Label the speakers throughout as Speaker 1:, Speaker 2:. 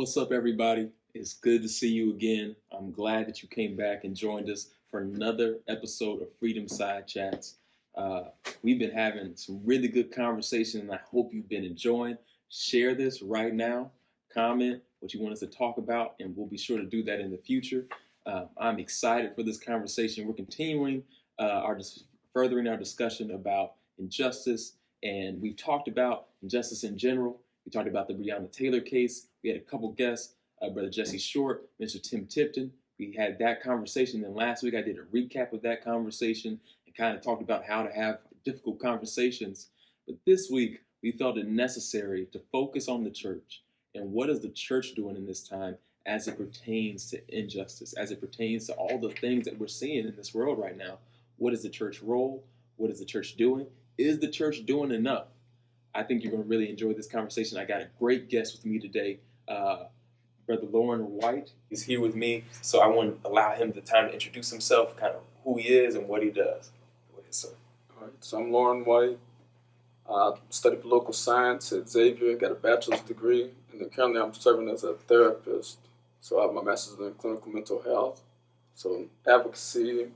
Speaker 1: What's up, everybody? It's good to see you again. I'm glad that you came back and joined us for another episode of Freedom Side Chats. Uh, we've been having some really good conversation, and I hope you've been enjoying. Share this right now. Comment what you want us to talk about, and we'll be sure to do that in the future. I'm excited for this conversation. We're continuing furthering our discussion about injustice, and we've talked about injustice in general. We talked about the Breonna Taylor case. We had a couple guests, Brother Jesse Short, Mr. Tim Tipton. We had that conversation. Then last week I did a recap of that conversation and kind of talked about how to have difficult conversations. But this week we felt it necessary to focus on the church and what is the church doing in this time as it pertains to injustice, as it pertains to all the things that we're seeing in this world right now. What is the church role? What is the church doing? Is the church doing enough? I think you're going to really enjoy this conversation. I got a great guest with me today, Brother Lauren White. He's here with me, so I want to allow him the time to introduce himself, kind of who he is and what he does. Go ahead, sir.
Speaker 2: All right, so I'm Lauren White. I studied political science at Xavier, got a bachelor's degree, and then currently I'm serving as a therapist. So I have my master's in clinical mental health. So advocacy,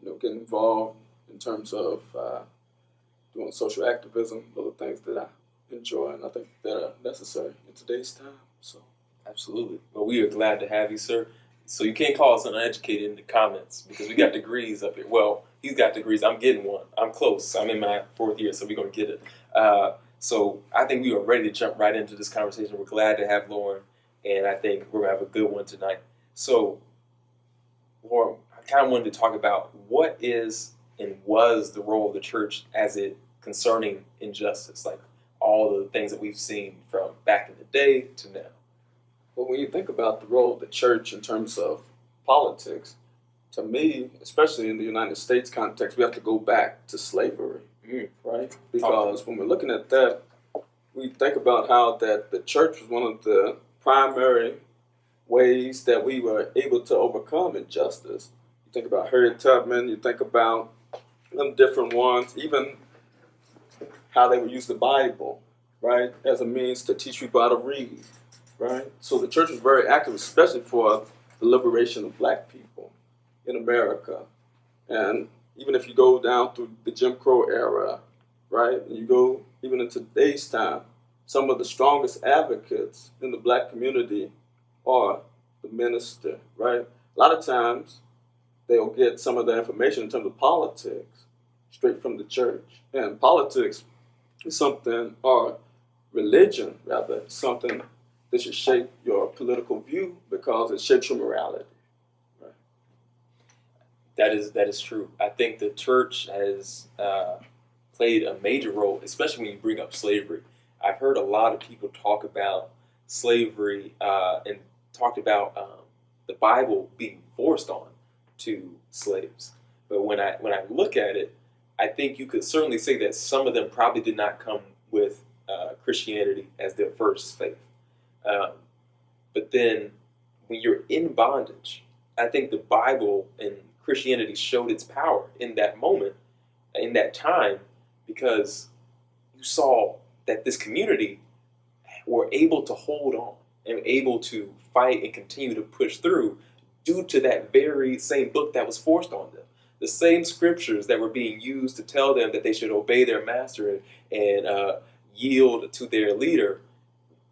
Speaker 2: getting involved in terms of doing social activism, those are things that I enjoy and I think that are necessary in today's time. So,
Speaker 1: absolutely. Well, we are glad to have you, sir. So you can't call us uneducated in the comments because we got degrees up here. Well, he's got degrees. I'm getting one. I'm close. I'm in my fourth year, so we're going to get it. So I think we are ready to jump right into this conversation. We're glad to have Lauren, and I think we're going to have a good one tonight. So, Lauren, I kind of wanted to talk about what is and was the role of the church as it concerning injustice, like all the things that we've seen from back in the day to now.
Speaker 2: Well, when you think about the role of the church in terms of politics, to me, especially in the United States context, we have to go back to slavery, right? Because when we're looking at that, we think about how that the church was one of the primary ways that we were able to overcome injustice. You think about Harriet Tubman, you think about them different ones, even how they would use the Bible, right, as a means to teach people how to read, right? So the church was very active, especially for the liberation of black people in America. And even if you go down through the Jim Crow era, right, and you go even in today's time, some of the strongest advocates in the black community are the minister, right? A lot of times they'll get some of the information in terms of politics straight from the church. And politics is something, or religion rather, something that should shape your political view because it shapes your morality. Right?
Speaker 1: That is true. I think the church has played a major role, especially when you bring up slavery. I've heard a lot of people talk about slavery and talked about the Bible being forced on to slaves. But when I look at it, I think you could certainly say that some of them probably did not come with Christianity as their first faith. But then when you're in bondage, I think the Bible and Christianity showed its power in that moment, in that time, because you saw that this community were able to hold on and able to fight and continue to push through due to that very same book that was forced on them. The same scriptures that were being used to tell them that they should obey their master and yield to their leader,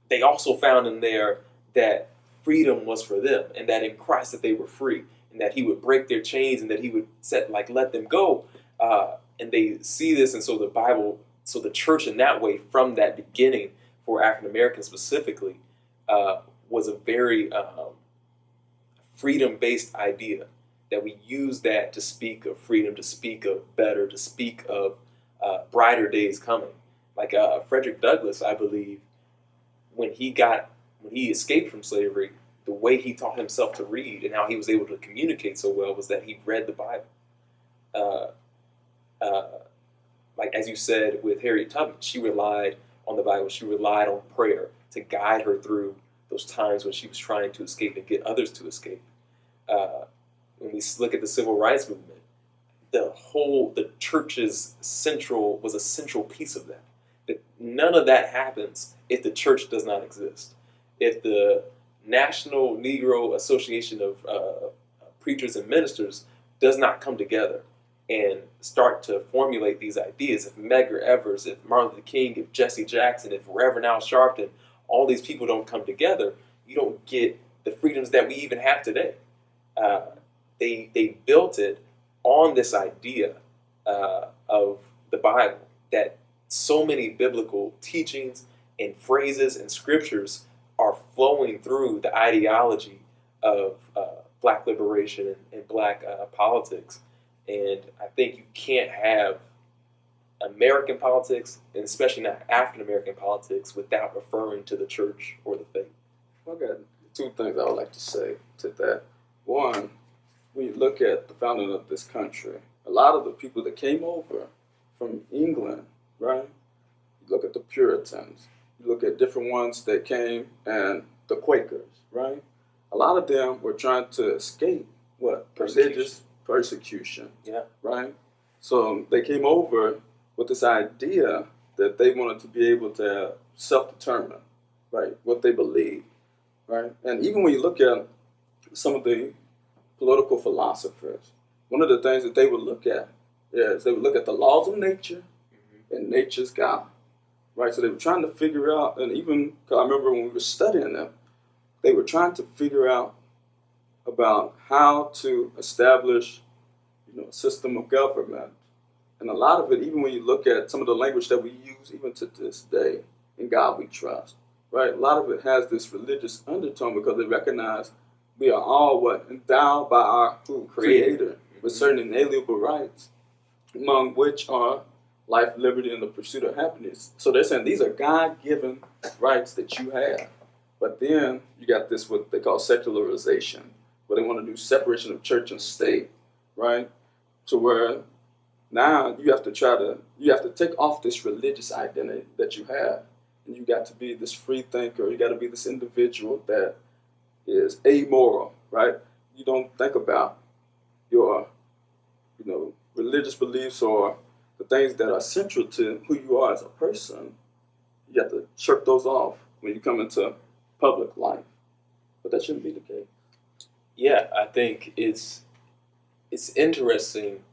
Speaker 1: they also found in there that freedom was for them and that in Christ that they were free and that he would break their chains and that he would let them go. And they see this, and so the Bible, so the church in that way from that beginning for African Americans specifically was a very freedom-based idea. That we use that to speak of freedom, to speak of better, to speak of brighter days coming. Like Frederick Douglass, I believe, when he escaped from slavery, the way he taught himself to read and how he was able to communicate so well was that he read the Bible. Like as you said with Harriet Tubman, she relied on the Bible. She relied on prayer to guide her through those times when she was trying to escape and get others to escape. When we look at the civil rights movement, the church's was a central piece of that. That none of that happens if the church does not exist. If the National Negro Association of Preachers and Ministers does not come together and start to formulate these ideas, if Medgar Evers, if Martin Luther King, if Jesse Jackson, if Reverend Al Sharpton, all these people don't come together, you don't get the freedoms that we even have today. They built it on this idea of the Bible, that so many biblical teachings and phrases and scriptures are flowing through the ideology of black liberation and black politics. And I think you can't have American politics, and especially not African American politics, without referring to the church or the faith.
Speaker 2: I got two things I would like to say to that. One, when you look at the founding of this country, a lot of the people that came over from England, right? You look at the Puritans, you look at different ones that came, and the Quakers, right? A lot of them were trying to escape what? Religious persecution.
Speaker 1: Yeah.
Speaker 2: Right? So they came over with this idea that they wanted to be able to self-determine, right, what they believe, right? And even when you look at some of the political philosophers, one of the things that they would look at is they would look at the laws of nature and nature's God, right? So they were trying to figure out, and even, cause I remember when we were studying them, they were trying to figure out about how to establish, a system of government. And a lot of it, even when you look at some of the language that we use even to this day, in God we trust, right? A lot of it has this religious undertone because they recognize we are all endowed by our Creator with certain inalienable rights, among which are life, liberty, and the pursuit of happiness. So they're saying these are God-given rights that you have. But then you got this, what they call secularization, where they want to do separation of church and state, right? To where now you have to take off this religious identity that you have, and you got to be this free thinker. You got to be this individual that is amoral, right? You don't think about your, religious beliefs or the things that are central to who you are as a person. You have to shirk those off when you come into public life. But that shouldn't be the case.
Speaker 1: Yeah, I think it's interesting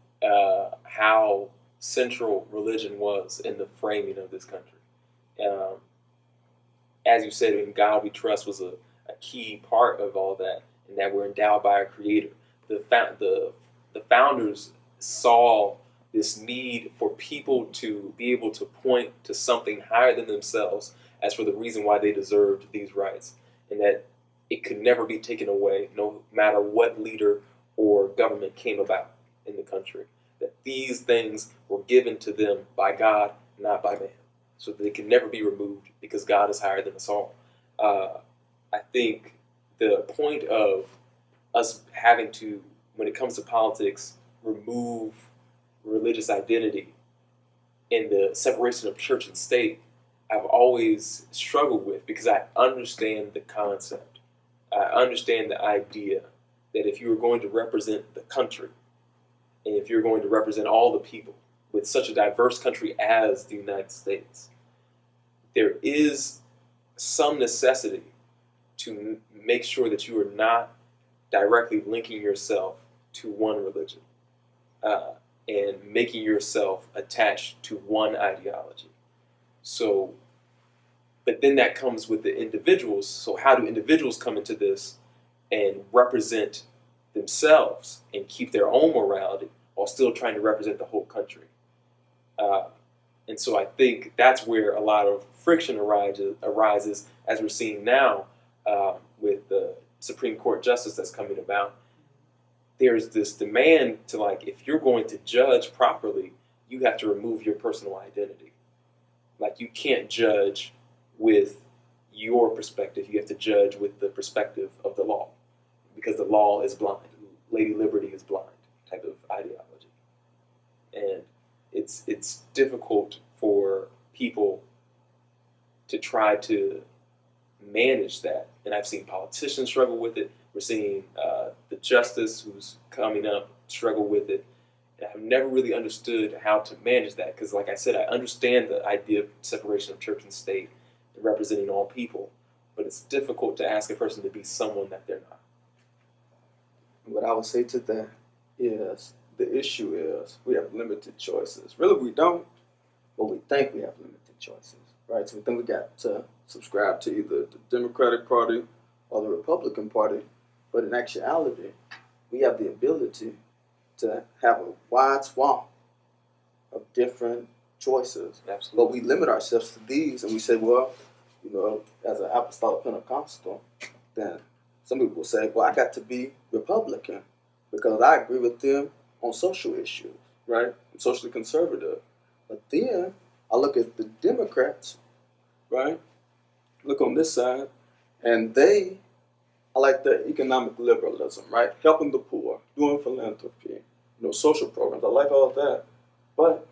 Speaker 1: how central religion was in the framing of this country. As you said, in God we trust was a key part of all that, and that we're endowed by our Creator. The founders saw this need for people to be able to point to something higher than themselves as for the reason why they deserved these rights, and that it could never be taken away, no matter what leader or government came about in the country. That these things were given to them by God, not by man, so that they can never be removed because God is higher than us all. I think the point of us having to, when it comes to politics, remove religious identity and the separation of church and state, I've always struggled with, because I understand the concept. I understand the idea that if you were going to represent the country, and if you're going to represent all the people with such a diverse country as the United States, there is some necessity to make sure that you are not directly linking yourself to one religion and making yourself attached to one ideology. So, but then that comes with the individuals. So how do individuals come into this and represent themselves and keep their own morality while still trying to represent the whole country? And so I think that's where a lot of friction arises, as we're seeing now with the Supreme Court justice that's coming about. There's this demand to, like, if you're going to judge properly, you have to remove your personal identity. Like, you can't judge with your perspective. You have to judge with the perspective of the law, because the law is blind. Lady Liberty is blind type of ideology. And it's difficult for people to try to manage that. And I've seen politicians struggle with it. We're seeing the justice who's coming up struggle with it. And I've never really understood how to manage that, because, like I said, I understand the idea of separation of church and state and representing all people. but it's difficult to ask a person to be someone that they're not.
Speaker 2: What I would say to that is the issue is we have limited choices. Really, we don't, but we think we have limited choices, right? So we think we got to subscribe to either the Democratic Party or the Republican Party, but in actuality, we have the ability to have a wide swath of different choices.
Speaker 1: Absolutely.
Speaker 2: But we limit ourselves to these, and we say, well, as an apostolic Pentecostal, then some people will say, well, I got to be Republican because I agree with them on social issues, right? I'm socially conservative. But then I look at the Democrats, right? Look on this side, and I like the economic liberalism, right? Helping the poor, doing philanthropy, social programs. I like all of that. But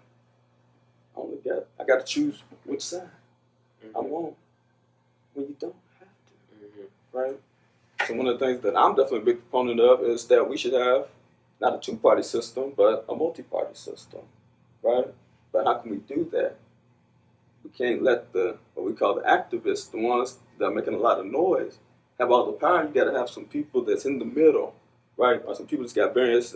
Speaker 2: I got to choose which side I want when you don't have to, right? So one of the things that I'm definitely a big proponent of is that we should have not a two-party system, but a multi-party system, right? But how can we do that? We can't let what we call the activists, the ones that are making a lot of noise, have all the power. You got to have some people that's in the middle, right? Or some people that's got various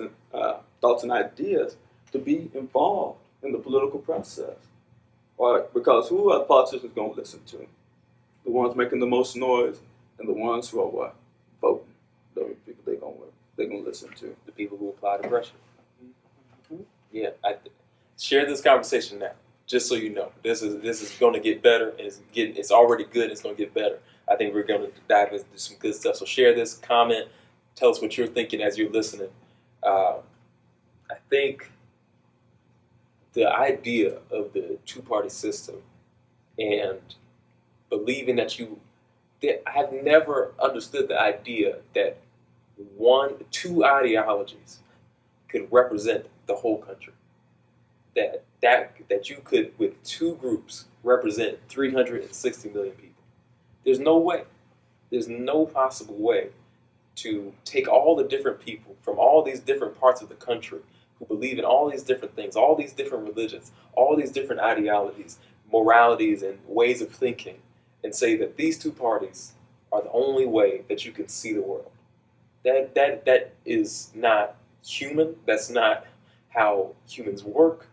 Speaker 2: thoughts and ideas to be involved in the political process. Right? Because who are the politicians going to listen to? The ones making the most noise and the ones who are what? Voting. Those people they're gonna listen to.
Speaker 1: The people who apply the pressure. Yeah, share this conversation now, just so you know. This is going to get better, and it's already good. And it's going to get better. I think we're going to dive into some good stuff. So share this, comment, tell us what you're thinking as you're listening. I think the idea of the two-party system and believing that I've never understood the idea that two ideologies could represent the whole country. That you could, with two groups, represent 360 million people. There's no way. There's no possible way to take all the different people from all these different parts of the country who believe in all these different things, all these different religions, all these different ideologies, moralities, and ways of thinking, and say that these two parties are the only way that you can see the world. That is not human. That's not how humans work.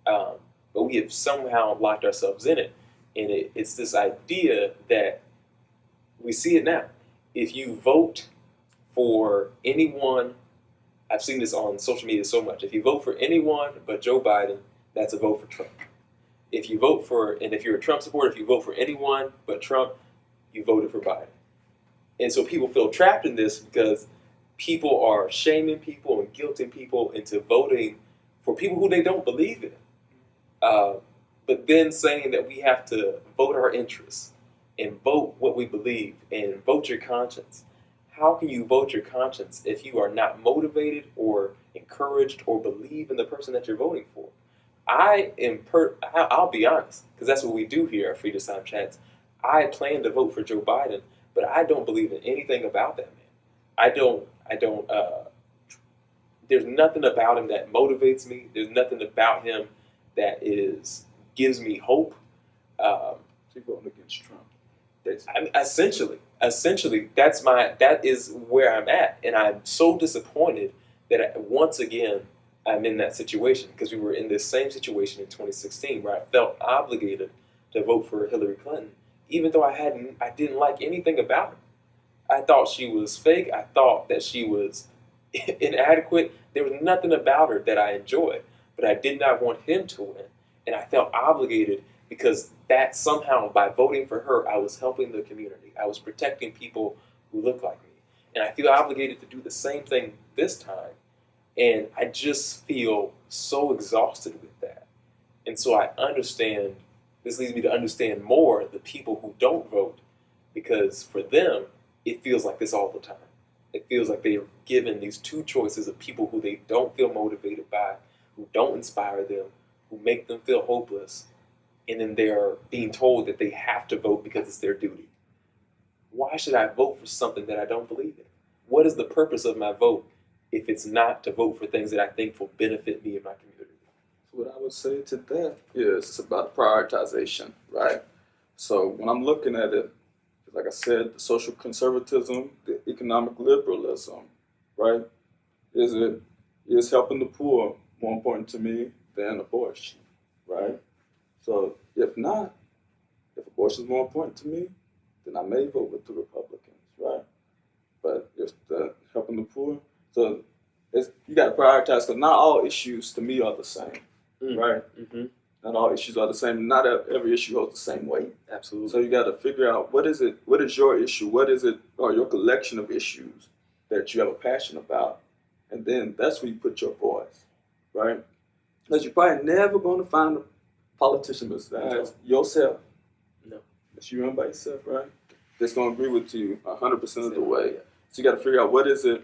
Speaker 1: But we have somehow locked ourselves in it. And it's this idea that we see it now. If you vote for anyone, I've seen this on social media so much. If you vote for anyone but Joe Biden, that's a vote for Trump. If you're a Trump supporter, if you vote for anyone but Trump, you voted for Biden. And so people feel trapped in this because people are shaming people and guilting people into voting for people who they don't believe in. But then saying that we have to vote our interests and vote what we believe and vote your conscience. How can you vote your conscience if you are not motivated or encouraged or believe in the person that you're voting for? I'll be honest, because that's what we do here at Freedom Time Chats. I plan to vote for Joe Biden, but I don't believe in anything about that man. I don't, there's nothing about him that motivates me. There's nothing about him that gives me hope.
Speaker 2: So you're voting against Trump.
Speaker 1: Essentially, that is where I'm at, and I'm so disappointed that once again I'm in that situation, because we were in this same situation in 2016 where I felt obligated to vote for Hillary Clinton, even though I didn't like anything about her. I thought she was fake. I thought that she was inadequate. There was nothing about her that I enjoyed, but I did not want him to win, and I felt obligated because that somehow, by voting for her, I was helping the community. I was protecting people who look like me, and I feel obligated to do the same thing this time. And I just feel so exhausted with that. And so this leads me to understand more the people who don't vote, because for them, it feels like this all the time. It feels like they are given these two choices of people who they don't feel motivated by, who don't inspire them, who make them feel hopeless, and then they're being told that they have to vote because it's their duty. Why should I vote for something that I don't believe in? What is the purpose of my vote if it's not to vote for things that I think will benefit me and my community?
Speaker 2: So what I would say to that is it's about prioritization, right? So when I'm looking at it, like I said, the social conservatism, the economic liberalism, right? Is helping the poor more important to me than abortion, right? So if not, if abortion is more important to me, then I may vote with the Republicans, right? But if the helping the poor, so you got to prioritize because not all issues to me are the same, right?
Speaker 1: Mm-hmm.
Speaker 2: Not all issues are the same. Not every issue holds the same weight.
Speaker 1: Absolutely.
Speaker 2: So you got to figure out what is it. What is your issue? What is it, or your collection of issues that you have a passion about, and then that's where you put your voice, right? Because you're probably never going to find a politician besides yourself.
Speaker 1: No.
Speaker 2: That you run by yourself, right? That's going to agree with you 100% of the way. So you got to figure out what is it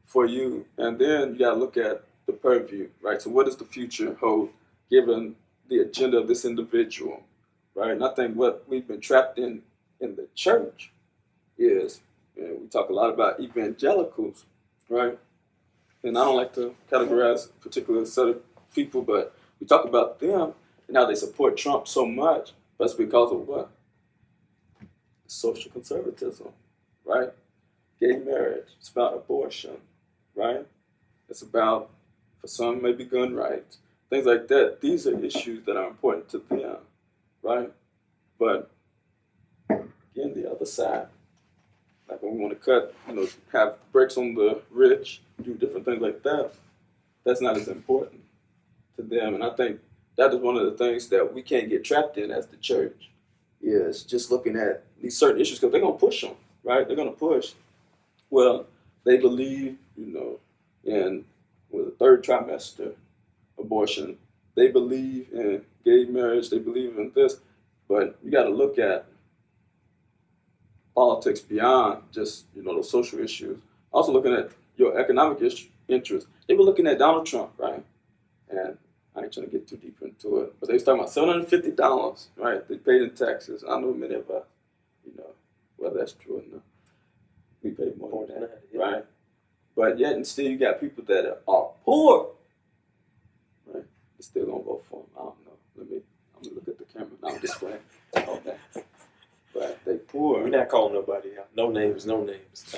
Speaker 2: for you, and then you got to look at the purview, right? So what does the future hold, given the agenda of this individual, right? And I think what we've been trapped in the church is, we talk a lot about evangelicals, right? And I don't like to categorize a particular set of people, but we talk about them and how they support Trump so much. That's because of what? Social conservatism, right? Gay marriage. It's about abortion, right? It's about, for some, maybe gun rights, things like that. These are issues that are important to them, right? But again, the other side, like when we want to cut, have brakes on the rich, do different things like that, that's not as important to them. And I think that is one of the things that we can't get trapped in as the church, is just looking at these certain issues because they're going to push them, right? They're going to push. Well, they believe, in with the third trimester abortion. They believe in gay marriage. They believe in this. But you got to look at politics beyond just, those social issues. Also looking at your economic interests. They were looking at Donald Trump, right? And I ain't trying to get too deep into it, but they was talking about $750, right? They paid in taxes. I know many of us, whether that's true or not. We pay more than that, right? But yet and still you got people that are poor, right? They still gonna vote for him. I don't know. I'm gonna look at the camera. No, I'm just playing. Okay. But they poor.
Speaker 1: We're not calling nobody out. No names, no names.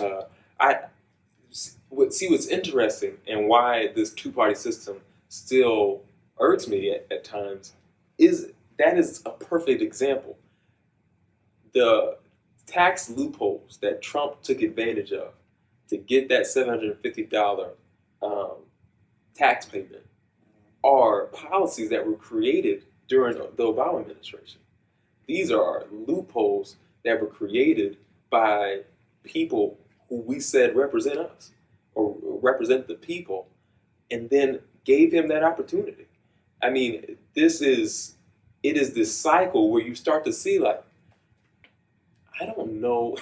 Speaker 1: See what's interesting and why this two-party system still irks me at times is that is a perfect example. The tax loopholes that Trump took advantage of to get that $750 tax payment are policies that were created during the Obama administration. These are loopholes that were created by people who we said represent us or represent the people, and then gave him that opportunity. I mean, it is this cycle where you start to see, like, I don't know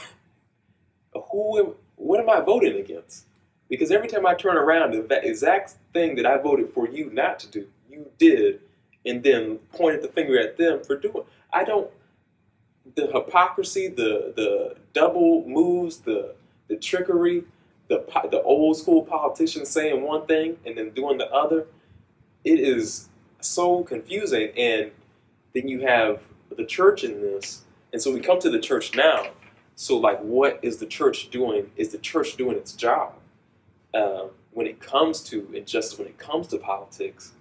Speaker 1: what am I voting against? Because every time I turn around, the exact thing that I voted for you not to do, you did, and then pointed the finger at them for doing. The hypocrisy, the double moves, the trickery, the old school politicians saying one thing and then doing the other, it is so confusing. And then you have the church in this, and so we come to the church now. So, like, what is the church doing? Is the church doing its job when it comes to injustice? When it comes to politics,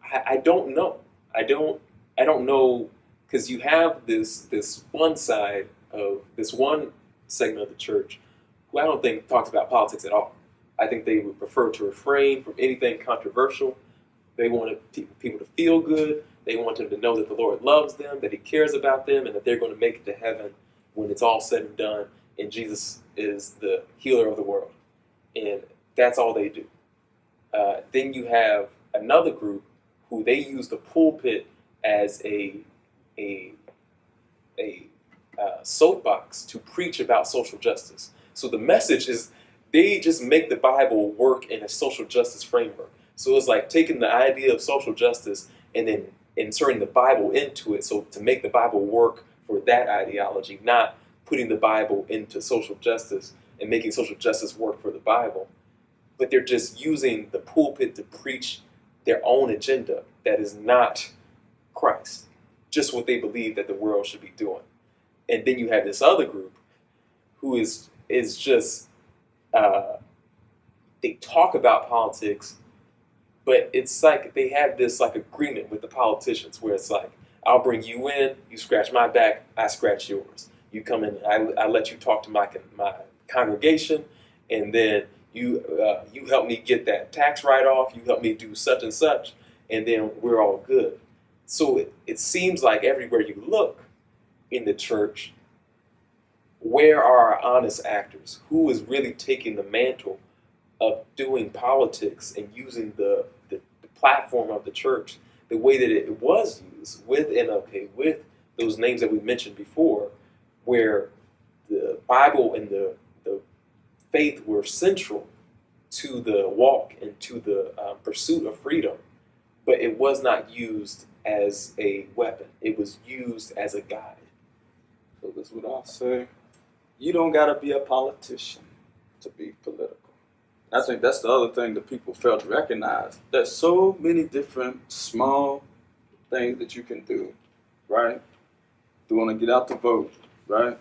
Speaker 1: I don't know. I don't know, because you have this one side of this one segment of the church who I don't think talks about politics at all. I think they would prefer to refrain from anything controversial. They wanted people to feel good. They want them to know that the Lord loves them, that He cares about them, and that they're going to make it to heaven when it's all said and done, and Jesus is the healer of the world. And that's all they do. Then you have another group who they use the pulpit as a soapbox to preach about social justice. So the message is they just make the Bible work in a social justice framework. So it's like taking the idea of social justice and then inserting the Bible into it, so to make the Bible work for that ideology, not putting the Bible into social justice and making social justice work for the Bible. But they're just using the pulpit to preach their own agenda that is not Christ, just what they believe that the world should be doing. And then you have this other group who is just uh, they talk about politics, but it's like they have this like agreement with the politicians where it's like, I'll bring you in, you scratch my back, I scratch yours. You come in, I let you talk to my congregation, and then you help me get that tax write off. You help me do such and such, and then we're all good. So it seems like everywhere you look in the church, where are our honest actors? Who is really taking the mantle of doing politics and using the platform of the church the way that it was used with MLK, with those names that we mentioned before, where the Bible and the faith were central to the walk and to the pursuit of freedom, but it was not used as a weapon. It was used as a guide.
Speaker 2: So this is what I'll say. You don't gotta be a politician to be political. I think that's the other thing that people fail to recognize. There's so many different small things that you can do, right? You want to get out the vote, right?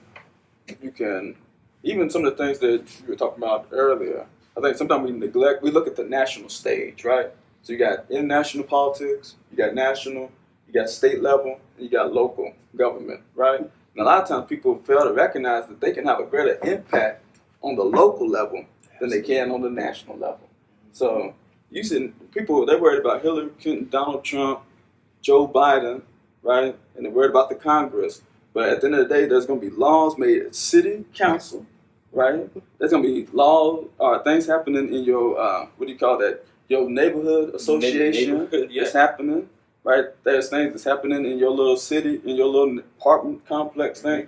Speaker 2: You can, even some of the things that you were talking about earlier, I think sometimes we look at the national stage, right? So you got international politics, you got national, you got state level, and you got local government, right? And a lot of times people fail to recognize that they can have a greater impact on the local level than they can on the national level. So you see people, they're worried about Hillary Clinton, Donald Trump, Joe Biden, right? And they're worried about the Congress. But at the end of the day, there's going to be laws made at city council, right? There's going to be laws or things happening in your, what do you call that? Your neighborhood association
Speaker 1: Neighborhood, yeah.
Speaker 2: that's happening, right? There's things that's happening in your little city, in your little apartment complex thing.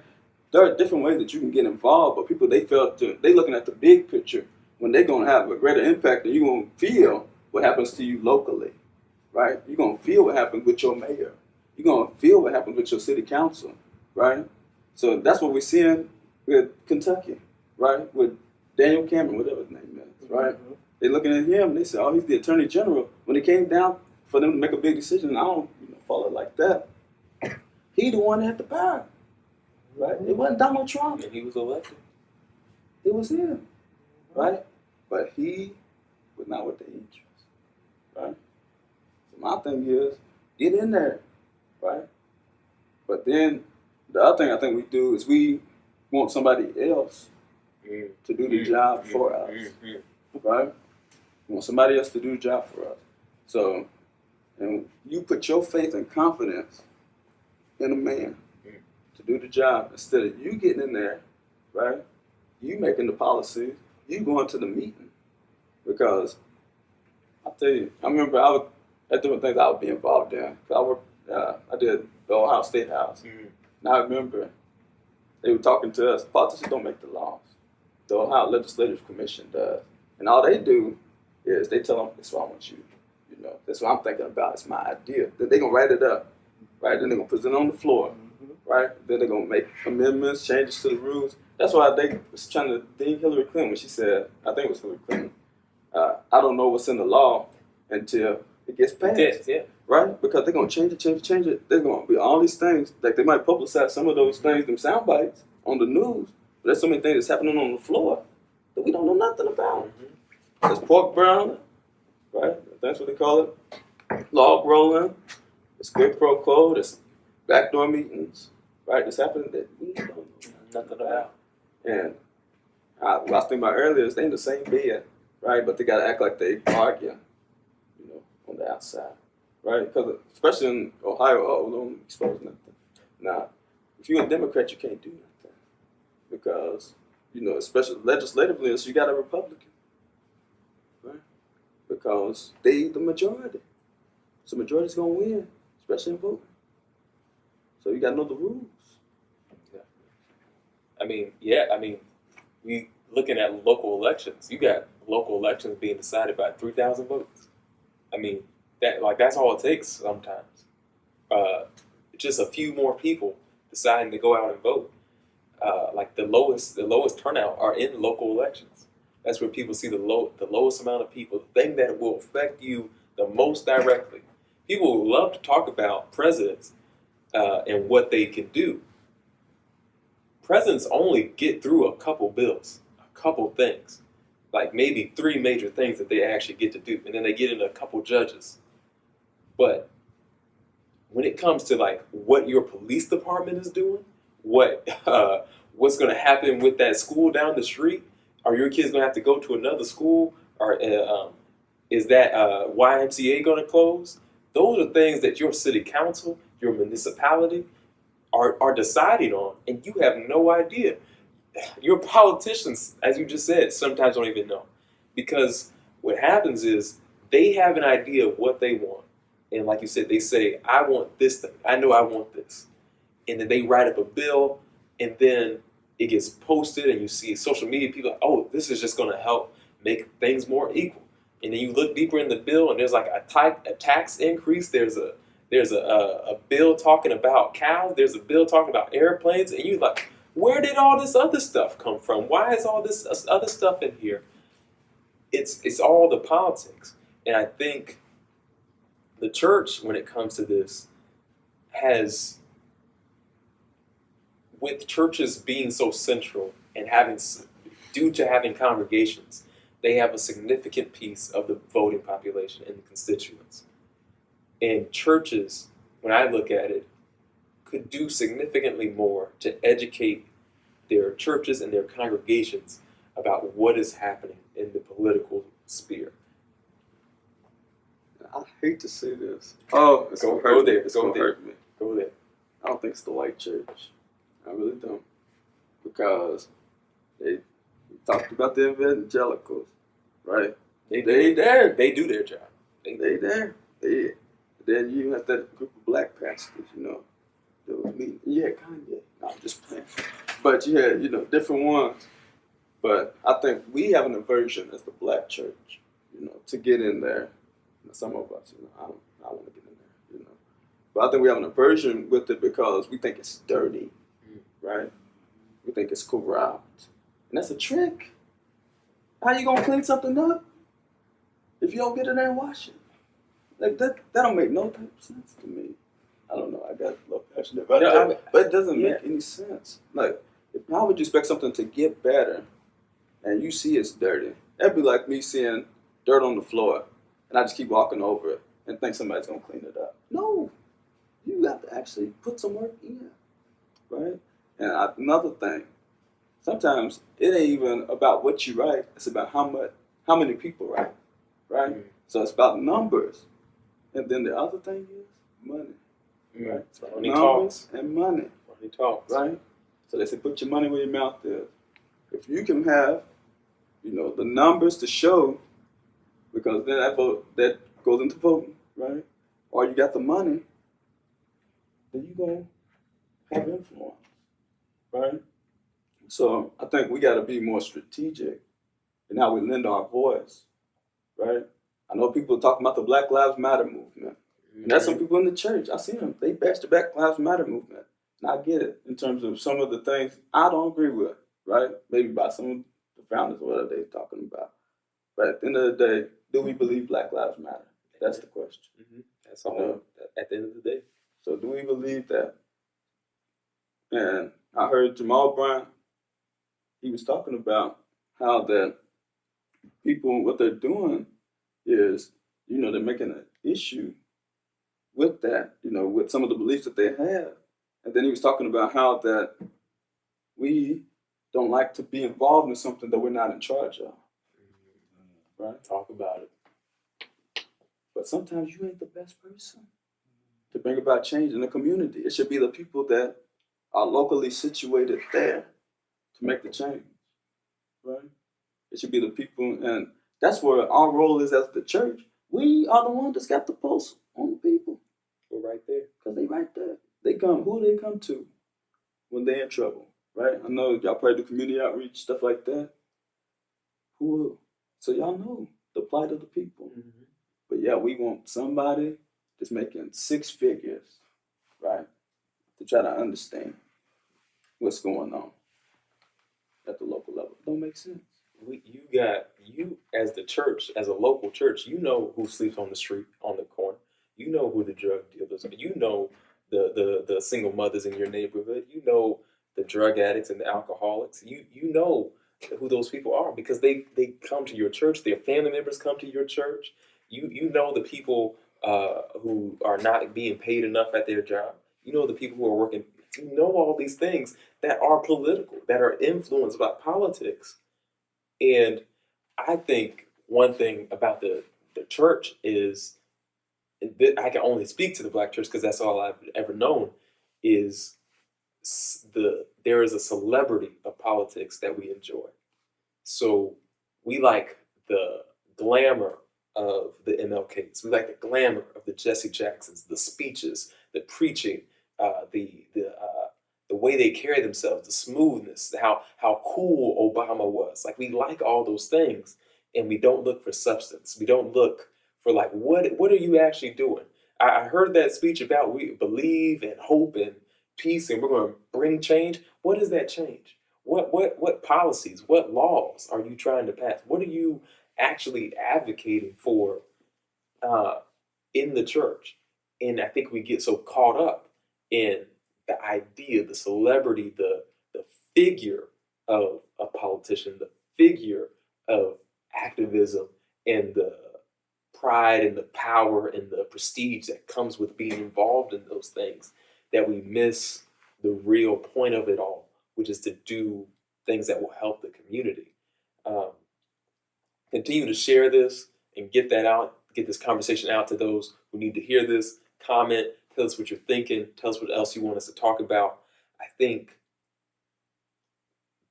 Speaker 2: There are different ways that you can get involved, but people, they looking at the big picture when they're going to have a greater impact, and you're going to feel what happens to you locally, right? You're going to feel what happens with your mayor. You're going to feel what happens with your city council, right? So that's what we're seeing with Kentucky, right? With Daniel Cameron, whatever his name is, right? Mm-hmm. They're looking at him, and they say, oh, he's the attorney general. When it came down for them to make a big decision, I don't follow it like that. He the one that had the power, right? It wasn't Donald Trump.
Speaker 1: And he was elected.
Speaker 2: It was him, right? But he was not with the interest, right? So my thing is, get in there, right? But then the other thing I think we do is we want somebody else to do the job for us, right? We want somebody else to do the job for us. So, and you put your faith and confidence in a man to do the job instead of you getting in there, right? You making the policies, you going to the meeting. Because I tell you, I remember at different things I would be involved in. I did the Ohio State House. And I remember they were talking to us, politicians don't make the laws. The Ohio Legislative Commission does. And all they do is they tell them, that's what I want you. That's what I'm thinking about. It's my idea. Then they're going to write it up, right? Then they're going to present it on the floor, right? Then they're going to make amendments, changes to the rules. That's why they was trying to ding Hillary Clinton when she said, I think it was Hillary Clinton, I don't know what's in the law until it gets passed, right? Because they're going to change it. There's going to be all these things. Like they might publicize some of those things, them sound bites, on the news. But there's so many things that's happening on the floor that we don't know nothing about. There's pork brown, right? That's what they call it. Log rolling. There's quid pro quo. There's backdoor meetings, right? It's happening that we don't know nothing about. And what I was thinking about earlier is they in the same bed, right? But they got to act like they argue, on the outside, right? Because especially in Ohio, we don't expose nothing. Now, if you're a Democrat, you can't do nothing because, especially legislatively, so you got a Republican, right? Because they the majority. So majority's going to win, especially in voting. So you got to know the rules.
Speaker 1: We looking at local elections. You got local elections being decided by 3,000 votes. That's all it takes sometimes. Just a few more people deciding to go out and vote. The lowest turnout are in local elections. That's where people see the lowest amount of people. The thing that will affect you the most directly. People love to talk about presidents and what they can do. presidents only get through a couple bills, a couple things, like maybe three major things that they actually get to do, and then they get into a couple judges. But when it comes to like what your police department is doing, what what's going to happen with that school down the street, are your kids going to have to go to another school, or is that YMCA going to close? Those are things that your city council, your municipality are deciding on, and you have no idea. Your politicians, as you just said, sometimes don't even know. Because what happens is they have an idea of what they want. And like you said, they say, I want this thing. I know I want this. And then they write up a bill, and then it gets posted, and you see social media people, oh, this is just going to help make things more equal. And then you look deeper in the bill, and there's like a tax increase. There's a bill talking about cows. There's a bill talking about airplanes, and you like, where did all this other stuff come from? Why is all this other stuff in here? It's all the politics, and I think the church, when it comes to this, has, with churches being so central and having, due to having congregations, they have a significant piece of the voting population and the constituents. And churches, when I look at it, could do significantly more to educate their churches and their congregations about what is happening in the political sphere.
Speaker 2: I hate to say this. Oh, it's gonna hurt me. It's gonna hurt me.
Speaker 1: Go there.
Speaker 2: I don't think it's the white church. I really don't. Because they talked about the evangelicals, right?
Speaker 1: They there. They do their job.
Speaker 2: They there. Then you have that group of black pastors, you know. That was me. You had Kanye. No, I'm just playing. But you had, you know, different ones. But I think we have an aversion as the black church, you know, to get in there. Some of us, you know, I want to get in there, you know. But I think we have an aversion with it because we think it's dirty, right? We think it's corrupt. And that's a trick. How you going to clean something up if you don't get in there and wash it? Like that don't make no type of sense to me. I don't know. I got a little passionate about that. But it doesn't make any sense. Like, how would you expect something to get better and you see it's dirty? That'd be like me seeing dirt on the floor and I just keep walking over it and think somebody's going to clean it up. No. You have to actually put some work in, right? And another thing, sometimes it ain't even about what you write. It's about how many people write, right? Mm-hmm. So it's about numbers. And then the other thing is money, right?
Speaker 1: So
Speaker 2: numbers and money.
Speaker 1: Money talks.
Speaker 2: Right? So they say put your money where your mouth is. If you can have, you know, the numbers to show, because then that goes into voting, right? Or you got the money, then you're going to have influence, right? So I think we got to be more strategic in how we lend our voice, right? I know people talking about the Black Lives Matter movement. And that's some people in the church. I see them. They bash the Black Lives Matter movement. And I get it in terms of some of the things I don't agree with, right? Maybe by some of the founders or whatever they're talking about. But at the end of the day, do we believe Black Lives Matter? That's the question.
Speaker 1: Mm-hmm. That's all at the end of the day.
Speaker 2: So do we believe that? And I heard Jamal Brown, he was talking about how that people, what they're doing is, you know, they're making an issue with that, you know, with some of the beliefs that they have. And then he was talking about how that we don't like to be involved in something that we're not in charge of. Right?
Speaker 1: Talk about it.
Speaker 2: But sometimes you ain't the best person to bring about change in the community. It should be the people that are locally situated there to make the change. Right? It should be the people, and that's where our role is as the church. We are the ones that's got the pulse on the people.
Speaker 1: We're right there.
Speaker 2: Because they right there. They come. Who do they come to when they're in trouble? Right? I know y'all probably do community outreach, stuff like that. So y'all know the plight of the people. Mm-hmm. But yeah, we want somebody that's making 6 figures, right? To try to understand what's going on at the local level. Don't make sense.
Speaker 1: You as the church, as a local church, you know who sleeps on the street, on the corner. You know who the drug dealers are. You know the single mothers in your neighborhood. You know the drug addicts and the alcoholics. You know who those people are because they come to your church. Their family members come to your church. You know the people who are not being paid enough at their job. You know the people who are working. You know all these things that are political, that are influenced by politics. And I think one thing about the church is, I can only speak to the black church because that's all I've ever known, is there is a celebrity of politics that we enjoy. So we like the glamour of the MLKs. We like the glamour of the Jesse Jacksons, the speeches, the preaching, the way they carry themselves, the smoothness, how cool Obama was. Like we like all those things, and we don't look for substance. We don't look for like what are you actually doing? I heard that speech about we believe and hope and peace, and we're going to bring change. What is that change? What policies, what laws are you trying to pass? What are you actually advocating for uh, in the church? And I think we get so caught up in the idea, the celebrity, the figure of a politician, the figure of activism, and the pride and the power and the prestige that comes with being involved in those things, that we miss the real point of it all, which is to do things that will help the community. Um, Continue to share this and get that out, get this conversation out to those who need to hear this. Comment, tell us what you're thinking, tell us what else you want us to talk about. I think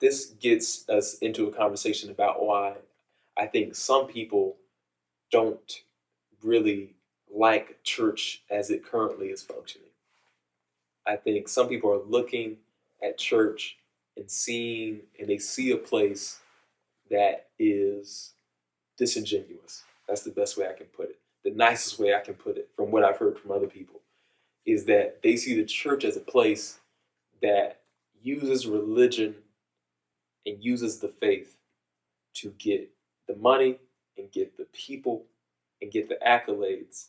Speaker 1: this gets us into a conversation about why I think some people don't really like church as it currently is functioning. I think some people are looking at church and they see a place that is disingenuous. That's the best way I can put it. The nicest way I can put it from what I've heard from other people is that they see the church as a place that uses religion and uses the faith to get the money and get the people and get the accolades,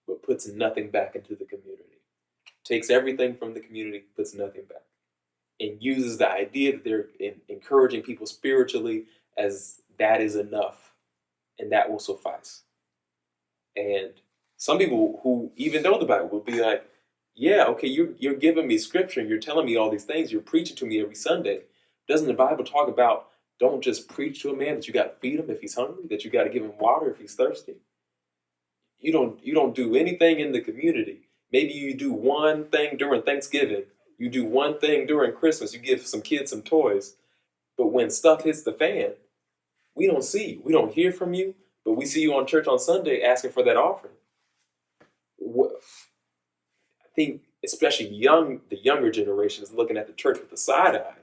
Speaker 1: but puts nothing back into the community. Takes everything from the community, puts nothing back, and uses the idea that they're encouraging people spiritually as that is enough and that will suffice. And some people who even know the Bible will be like, yeah, okay, you're giving me scripture and you're telling me all these things, you're preaching to me every Sunday. Doesn't the Bible talk about don't just preach to a man that you got to feed him if he's hungry, that you got to give him water if he's thirsty? You don't do anything in the community. Maybe you do one thing during Thanksgiving. You do one thing during Christmas. You give some kids some toys. But when stuff hits the fan, we don't see you. We don't hear from you. But we see you on church on Sunday asking for that offering. I think especially the younger generation is looking at the church with a side eye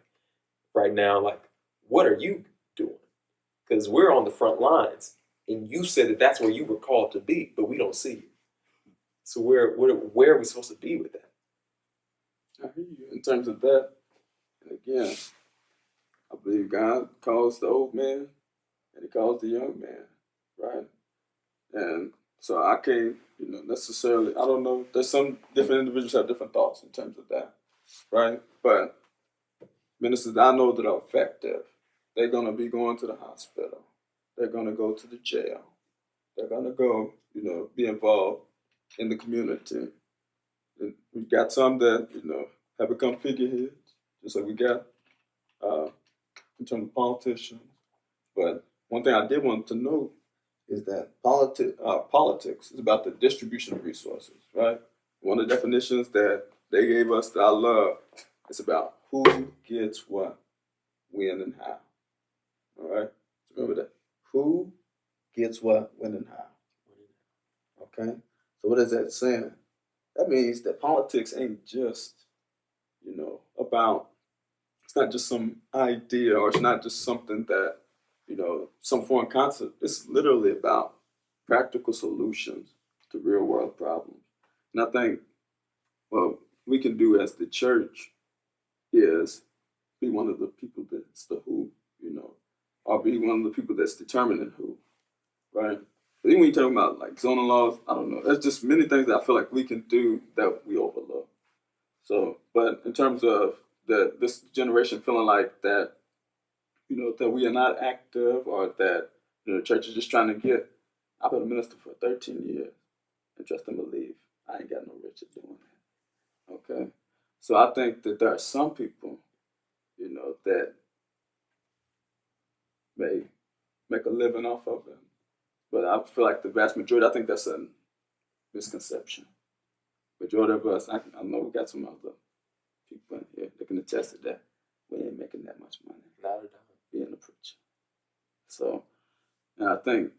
Speaker 1: right now. Like, what are you doing? Because we're on the front lines. And you said that that's where you were called to be, but we don't see you. So where are we supposed to be with that?
Speaker 2: I hear you in terms of that. And again, I believe God calls the old man and he calls the young man, right? And so I can't, necessarily, I don't know, there's some different individuals have different thoughts in terms of that, right? But ministers I know that are effective, they're going to be going to the hospital. They're going to go to the jail. They're going to go, be involved in the community. And we got some that, have become figureheads, just like we got in terms of politicians. But one thing I did want to note is that politics is about the distribution of resources, right? One of the definitions that they gave us that I love is about who gets what, when, and how. All right? So remember that. Who gets what, when, and how. Okay? So what is that saying? That means that politics ain't just, about, it's not just some idea or it's not just something that, some foreign concept. It's literally about practical solutions to real world problems. And I think what we can do as the church is be one of the people that's the who, or be one of the people that's determining who, right? But even when you're talking about like zoning laws, I don't know. There's just many things that I feel like we can do that we overlook. So, but in terms of that this generation feeling like that, that we are not active, or that the church is just trying to get. I've been a minister for 13 years, and trust and believe, I ain't got no riches doing that. Okay, so I think that there are some people, that may make a living off of it, but I feel like the vast majority, I think that's a misconception. Majority of us, I know we got some other people in here that can attest to that. We ain't making that much money.
Speaker 1: Not at all.
Speaker 2: Being a preacher. So, and I think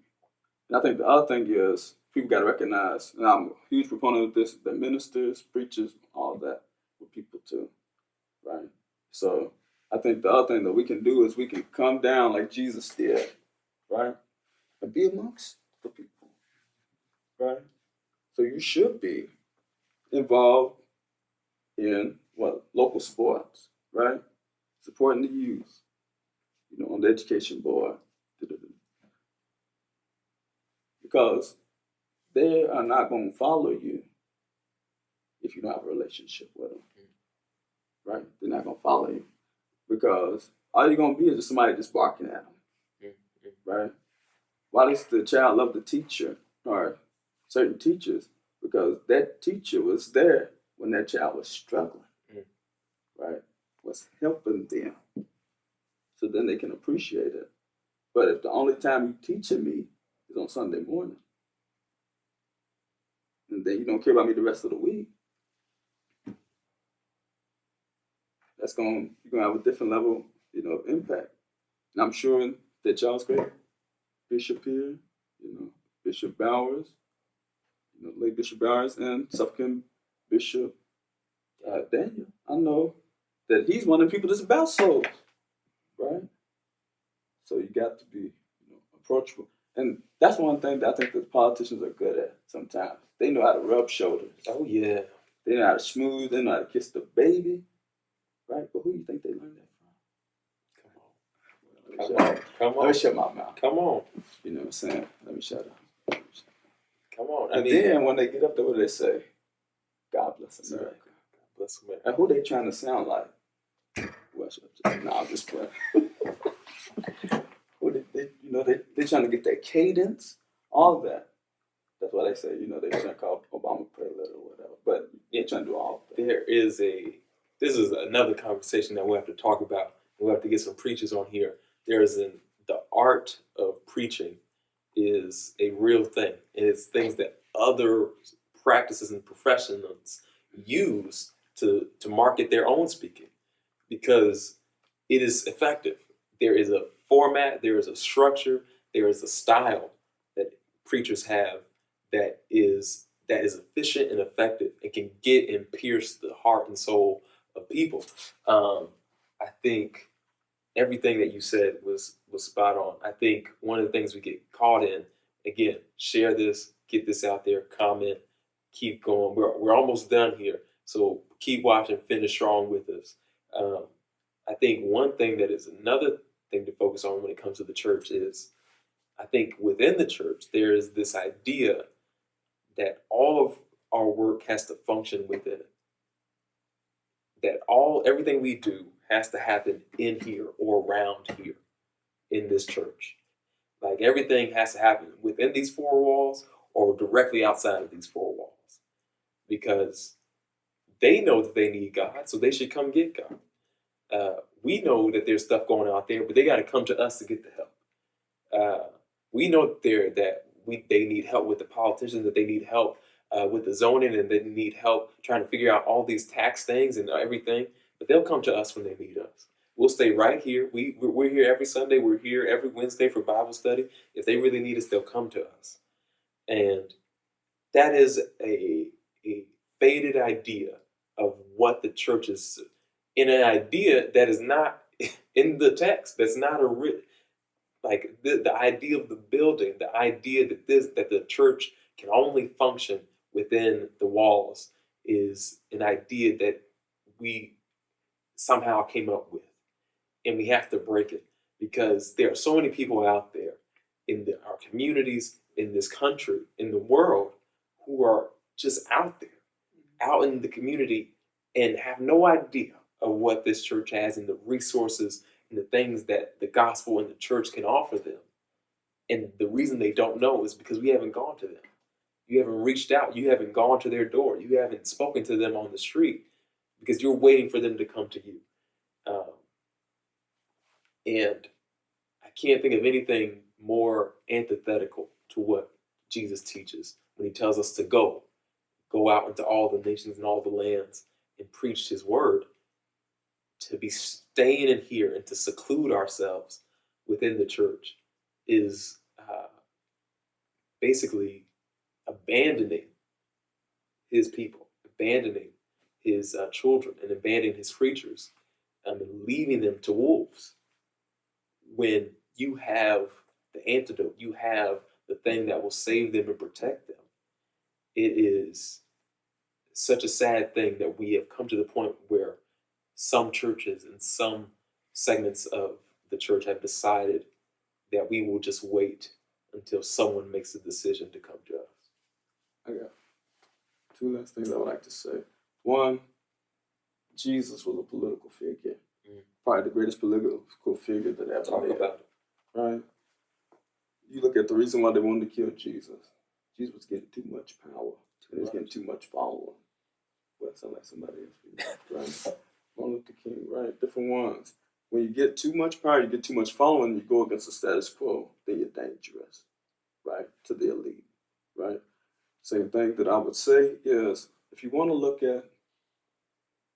Speaker 2: the other thing is people got to recognize, and I'm a huge proponent of this, that ministers, preachers, all that with people too, right? So I think the other thing that we can do is we can come down like Jesus did, right? And be amongst the people, right? So you should be involved in local sports, right? Supporting the youth, on the education board, because they are not going to follow you if you don't have a relationship with them, right? They're not going to follow you because all you're going to be is just somebody just barking at them, right? Why does the child love the teacher or certain teachers? Because that teacher was there when that child was struggling, right? Was helping them. So then they can appreciate it. But if the only time you teaching me is on Sunday morning, and then you don't care about me the rest of the week, you're gonna have a different level, of impact. And I'm sure that y'all's great. Bishop here, Bishop Bowers, late Bishop Bowers, and Suffragan Bishop Daniel. I know that he's one of the people that's about souls, right? So you got to be, approachable. And that's one thing that I think that politicians are good at sometimes. They know how to rub shoulders.
Speaker 1: Oh, yeah.
Speaker 2: They know how to smooth. They know how to kiss the baby. Right? But who do you think they learned that from?
Speaker 1: Come on.
Speaker 2: Let me shut my mouth.
Speaker 1: Come on.
Speaker 2: You know what I'm saying? Let me shut up.
Speaker 1: Come on.
Speaker 2: And then when they get up there, what do they say? God bless America.
Speaker 1: God bless America.
Speaker 2: And who they trying to sound like? Well, I'm just playing. They trying to get that cadence, all of that. That's why they say, they trying to call Obama president or whatever. But they're trying to do all of that.
Speaker 1: This is another conversation that we'll have to talk about. We'll have to get some preachers on here. The art of preaching is a real thing. And it's things that other practices and professionals use to market their own speaking because it is effective. There is a format, there is a structure, there is a style that preachers have that is efficient and effective and can get and pierce the heart and soul of people. I think everything that you said was spot on. I think one of the things we get caught in, again, share this, get this out there, comment, keep going. We're almost done here, so keep watching, finish strong with us. I think one thing that is another thing to focus on when it comes to the church is, I think within the church there is this idea that all of our work has to function within it. That everything we do has to happen in here or around here in this church. Like everything has to happen within these four walls or directly outside of these four walls. Because they know that they need God, so they should come get God. We know that there's stuff going on out there, but they got to come to us to get the help. We know that they need help with the politicians, that they need help with the zoning, and they need help trying to figure out all these tax things and everything. But they'll come to us when they need us. We'll stay right here. We're here every Sunday. We're here every Wednesday for Bible study. If they really need us, they'll come to us. And that is a faded idea of what the church is, in an idea that is not in the text. That's not like the idea of the building, the idea that the church can only function within the walls is an idea that we somehow came up with, and we have to break it because there are so many people out there in our communities, in this country, in the world, who are just out there, out in the community, and have no idea of what this church has and the resources and the things that the gospel and the church can offer them. And the reason they don't know is because we haven't gone to them. You haven't reached out. You haven't gone to their door. You haven't spoken to them on the street because you're waiting for them to come to you. And I can't think of anything more antithetical to what Jesus teaches when he tells us to go out into all the nations and all the lands and preach his word. To be staying in here and to seclude ourselves within the church is basically abandoning his people, abandoning his children, and abandoning his creatures, and leaving them to wolves. When you have the antidote, you have the thing that will save them and protect them. It is such a sad thing that we have come to the point where some churches and some segments of the church have decided that we will just wait until someone makes a decision to come to us.
Speaker 2: I got two last things I would like to say. One, Jesus was a political figure. Probably the greatest political figure that ever
Speaker 1: Talk
Speaker 2: lived.
Speaker 1: about it.
Speaker 2: Right? You look at the reason why they wanted to kill Jesus. Jesus was getting too much power. He was getting too much following. Well, that sounds like somebody else. Right? Martin Luther King, right? Different ones. When you get too much power, you get too much following, you go against the status quo, then you're dangerous, right? To the elite, right? Same thing that I would say is, if you want to look at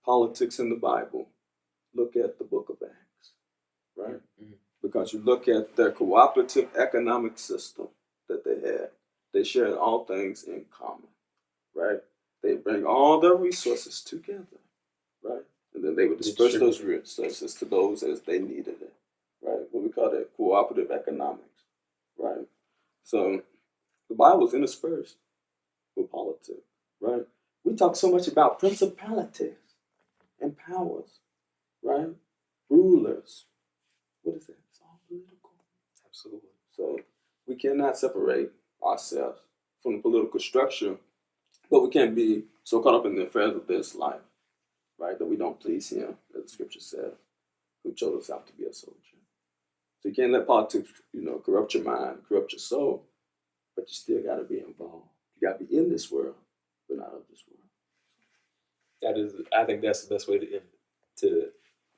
Speaker 2: politics in the Bible, look at the book of Acts, right? Mm-hmm. Because you look at their cooperative economic system that they had. They shared all things in common, right? They bring all their resources together, right? And then they would disperse those resources to those as they needed it, right? What we call that cooperative economics, right? So the Bible is interspersed with politics, right? We talk so much about principalities and powers, right? Rulers. What is that? It's all political.
Speaker 1: Absolutely.
Speaker 2: So we cannot separate ourselves from the political structure, but we can't be so caught up in the affairs of this life, right, that we don't please him, as the scripture says, who chose us out to be a soldier. So you can't let politics, corrupt your mind, corrupt your soul, but you still got to be involved. You got to be in this world, but not of this world.
Speaker 1: I think that's the best way to end it, to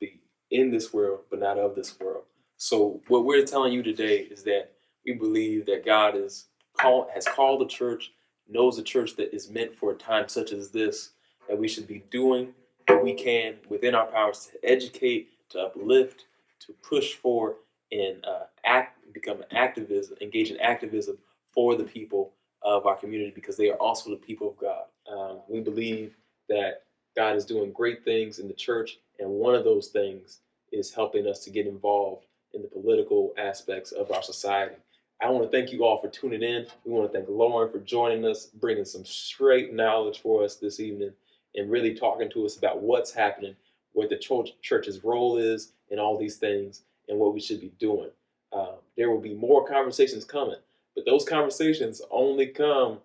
Speaker 1: be in this world, but not of this world. So what we're telling you today is that we believe that God has called the church, knows the church that is meant for a time such as this, that we should be doing what we can within our powers to educate, to uplift, to push for, and engage in activism for the people of our community, because they are also the people of God. We believe that God is doing great things in the church, and one of those things is helping us to get involved in the political aspects of our society. I want to thank you all for tuning in. We want to thank Lauren for joining us, bringing some straight knowledge for us this evening, and really talking to us about what's happening, what the church's role is, and all these things, and what we should be doing. There will be more conversations coming, but those conversations only come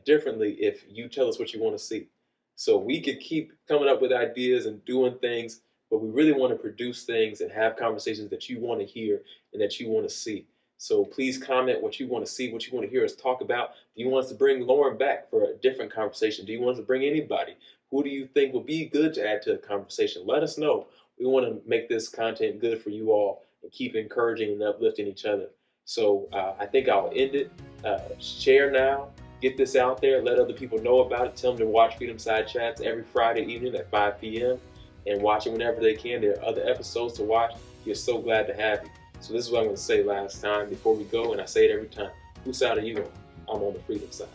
Speaker 1: differently if you tell us what you want to see. So we could keep coming up with ideas and doing things, but we really want to produce things and have conversations that you want to hear and that you want to see. So please comment what you want to see, what you want to hear us talk about. Do you want us to bring Lauren back for a different conversation? Do you want us to bring anybody? Who do you think would be good to add to the conversation? Let us know. We want to make this content good for you all and keep encouraging and uplifting each other. So I think I'll end it. Share now. Get this out there. Let other people know about it. Tell them to watch Freedom Side Chats every Friday evening at 5 p.m. and watch it whenever they can. There are other episodes to watch. We're so glad to have you. So this is what I'm going to say last time before we go, and I say it every time. Whose side are you on? I'm on the freedom side.